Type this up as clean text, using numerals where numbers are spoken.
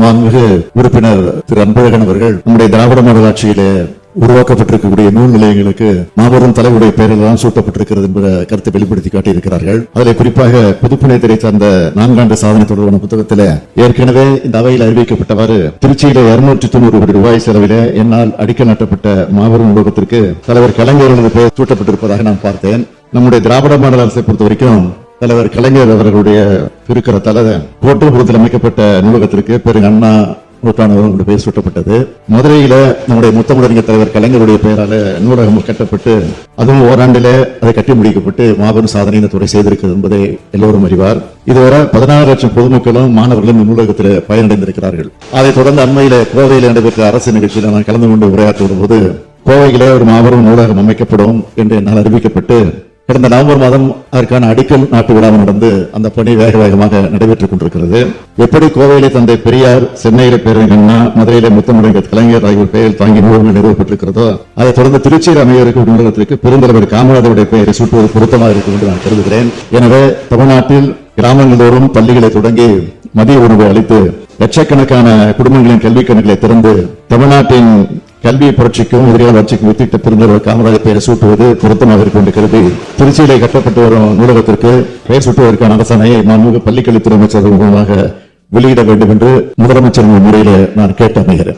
மாண்புமிகு உறுப்பினர் திரு அன்பழகன் அவர்கள் நம்முடைய திராவிட மாடல் ஆட்சியிலே உருவாக்கப்பட்டிருக்கக்கூடிய நூல் நிலையங்களுக்கு மாபெரும் தலைவருடைய பெயரில் தான் சூட்டப்பட்டிருக்கிறது என்ற கருத்தை வெளிப்படுத்தி காட்டியிருக்கிறார்கள். அதில் குறிப்பாக பொதுப்பணித்துறை சார்ந்த 4 ஆண்டு சாதனை தொடர்பான புத்தகத்தில் ஏற்கனவே இந்த அவையில் அறிவிக்கப்பட்டவாறு திருச்சியில 290 கோடி ரூபாய் செலவிலே என்னால் அடிக்கல் நாட்டப்பட்ட மாபெரும் நூலகத்திற்கு தலைவர் கலைஞர் பெயர் சூட்டப்பட்டிருப்பதாக நான் பார்த்தேன். நம்முடைய திராவிட மாடல் அரசை பொறுத்த வரைக்கும் தலைவர் கலைஞர் அவர்களுடைய திருக்கரத்தால கோட்டூர்புரத்தில் அமைக்கப்பட்ட நூலகத்திற்கு பெரு அண்ணா நூற்றாண்டு பெயர் சூட்டப்பட்டது. மதுரையில நம்முடைய முத்தமிழறிஞர் தலைவர் கலைஞருடைய பெயரால நூலகம் கட்டப்பட்டு அதுவும் ஓராண்டிலே அதை கட்டி முடிக்கப்பட்டு மாபெரும் சாதனை இந்த துறை செய்திருக்கிறது என்பதை எல்லோரும் அறிவார். இதுவரை 16 லட்சம் பொதுமக்களும் மாணவர்களும் இந்த நூலகத்தில் பயனடைந்திருக்கிறார்கள். அதைத் தொடர்ந்து அண்மையில கோவையில் நடைபெற்ற அரசு நிகழ்ச்சியில் நான் கலந்து கொண்டு உரையாற்றும் போது கோவையிலே ஒரு மாபெரும் நூலகம் அமைக்கப்படும் என்று என்னால் அறிவிக்கப்பட்டு கடந்த நவம்பர் மாதம் அதற்கான அடிக்கல் நாட்டு விழா நடந்து அந்த பணி வேக வேகமாக நடைபெற்றுக் கொண்டிருக்கிறது. எப்படி கோவையிலே தந்தை பெரியார், சென்னையில பேரறிஞர், மதுரையில முத்தமிழறிஞர் கலைஞர் ஆகியோர் பெயரில் தாங்கி நூலகங்கள் நிறுவப்பட்டிருக்கிறதோ அதைத் தொடர்ந்து திருச்சியில் அமைய நூலகத்திற்கு பெருந்தலைவர் காமராஜருடைய பெயரை சூட்டுவது பொருத்தமாக இருக்கும் என்று நான் கருதுகிறேன். எனவே தமிழ்நாட்டில் கிராமங்கள் தோறும் பள்ளிகளை தொடங்கி மதிய உணவை அளித்து லட்சக்கணக்கான குடும்பங்களின் கல்விக் கணக்குகளை திறந்து தமிழ்நாட்டின் கல்வி புரட்சிக்கும் எதிரான வளர்ச்சிக்கும் வித்திட்ட பெருந்தலைவர் காமராஜர் பெயரை சூட்டுவது பொருத்தமாக இருக்கும் என்று கருதி திருச்சியிலே கட்டப்பட்டு வரும் நூலகத்திற்கு பெயர் சூட்டுவதற்கான அரசாணையை மாண்புமிகு பள்ளிக்கல்வித்துறை அமைச்சர்கள் மூலமாக வெளியிட வேண்டும் என்று முதலமைச்சர் முறையில் நான் கேட்டு அமைகிறேன்.